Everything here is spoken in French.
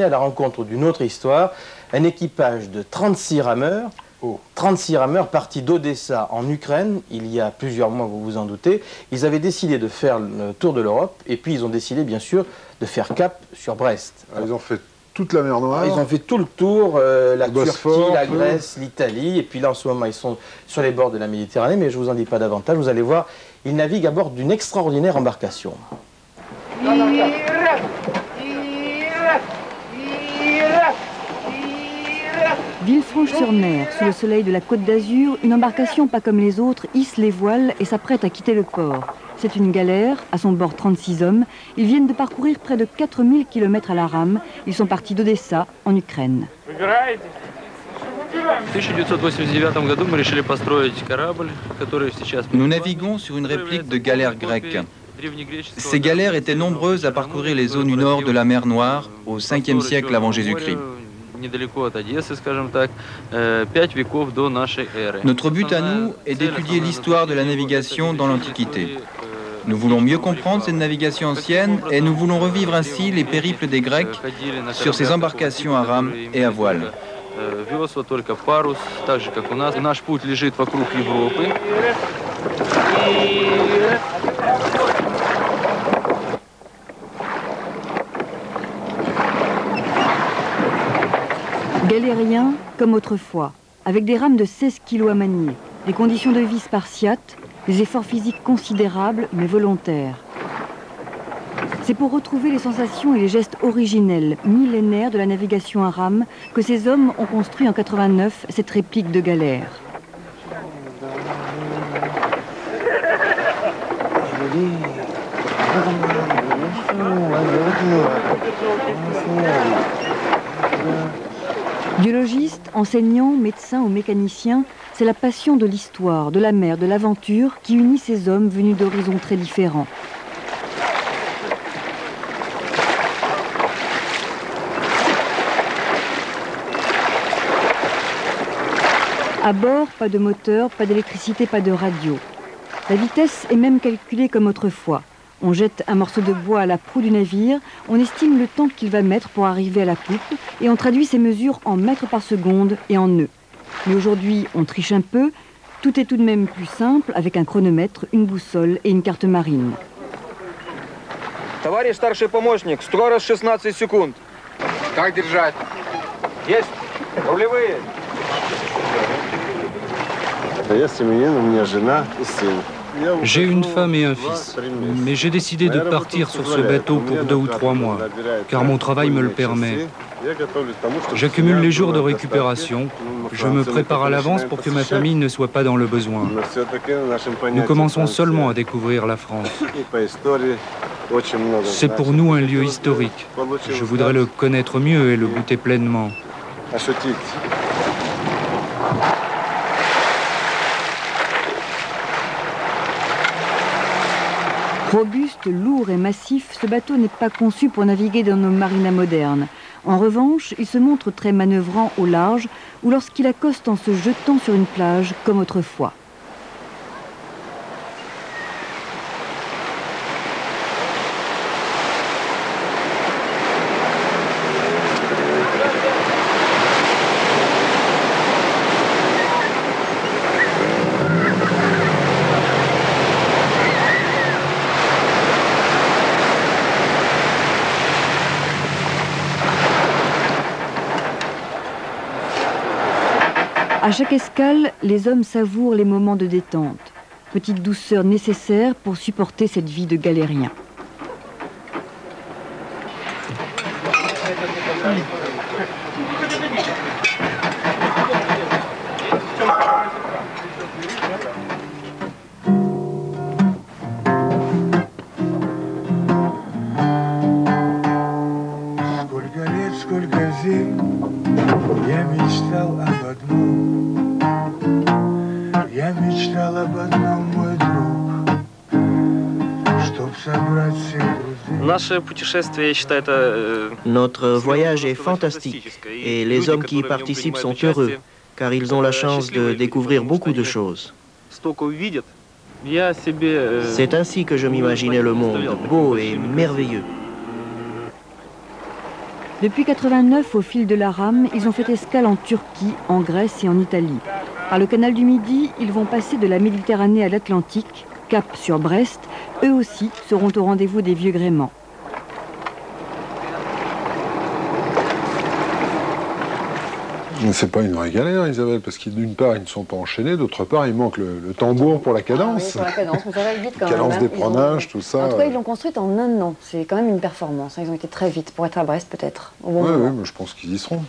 à la rencontre d'une autre histoire, un équipage de 36 rameurs, 36 rameurs partis d'Odessa en Ukraine, il y a plusieurs mois, vous vous en doutez. Ils avaient décidé de faire le tour de l'Europe et puis ils ont décidé bien sûr de faire cap sur Brest. Ils ont fait toute la mer Noire. Ils ont fait tout le tour, la Turquie, la Grèce, l'Italie, et puis là en ce moment ils sont sur les bords de la Méditerranée, mais je ne vous en dis pas davantage, vous allez voir, ils naviguent à bord d'une extraordinaire embarcation. Villefranche-sur-Mer, sous le soleil de la Côte d'Azur, une embarcation pas comme les autres hisse les voiles et s'apprête à quitter le port. C'est une galère, à son bord 36 hommes. Ils viennent de parcourir près de 4000 km à la rame. Ils sont partis d'Odessa, en Ukraine. Nous naviguons sur une réplique de galère grecque. Ces galères étaient nombreuses à parcourir les zones du nord de la mer Noire au 5e siècle avant Jésus-Christ. Notre but à nous est d'étudier l'histoire de la navigation dans l'Antiquité. Nous voulons mieux comprendre cette navigation ancienne et nous voulons revivre ainsi les périples des Grecs sur ces embarcations à rame et à voile. Galériens comme autrefois, avec des rames de 16 kg à manier, des conditions de vie spartiates, des efforts physiques considérables mais volontaires. C'est pour retrouver les sensations et les gestes originels, millénaires de la navigation à rame que ces hommes ont construit en 89 cette réplique de galère. Biologistes, enseignants, médecins ou mécaniciens, c'est la passion de l'histoire, de la mer, de l'aventure qui unit ces hommes venus d'horizons très différents. À bord, pas de moteur, pas d'électricité, pas de radio. La vitesse est même calculée comme autrefois. On jette un morceau de bois à la proue du navire, on estime le temps qu'il va mettre pour arriver à la poupe et on traduit ces mesures en mètres par seconde et en nœuds. Mais aujourd'hui, on triche un peu. Tout est tout de même plus simple avec un chronomètre, une boussole et une carte marine. Товарищ старший помощник, скорость 16 секунд. Как держать? Есть. Рулевые. Я семьянин, у меня жена и сын. J'ai une femme et un fils, mais j'ai décidé de partir sur ce bateau pour 2 ou 3 mois, car mon travail me le permet. J'accumule les jours de récupération, je me prépare à l'avance pour que ma famille ne soit pas dans le besoin. Nous commençons seulement à découvrir la France. C'est pour nous un lieu historique. Je voudrais le connaître mieux et le goûter pleinement. Robuste, lourd et massif, ce bateau n'est pas conçu pour naviguer dans nos marinas modernes. En revanche, il se montre très manœuvrant au large ou lorsqu'il accoste en se jetant sur une plage comme autrefois. À chaque escale, les hommes savourent les moments de détente, petite douceur nécessaire pour supporter cette vie de galérien. Notre voyage est fantastique et les hommes qui y participent sont heureux car ils ont la chance de découvrir beaucoup de choses. C'est ainsi que je m'imaginais le monde, beau et merveilleux. Depuis 89, au fil de la rame, ils ont fait escale en Turquie, en Grèce et en Italie. Par le canal du Midi, ils vont passer de la Méditerranée à l'Atlantique, cap sur Brest. Eux aussi seront au rendez-vous des vieux gréments. C'est pas une vraie galère, Isabelle, parce que d'une part, ils ne sont pas enchaînés, d'autre part, il manque le tambour pour la cadence. Ah oui, pour la cadence, mais ça va vite quand cadence même. d'éperonage, tout ça. En tout cas, ils l'ont construite en un an. C'est quand même une performance. Ils ont été très vite pour être à Brest, peut-être. Oui, mais je pense qu'ils y seront.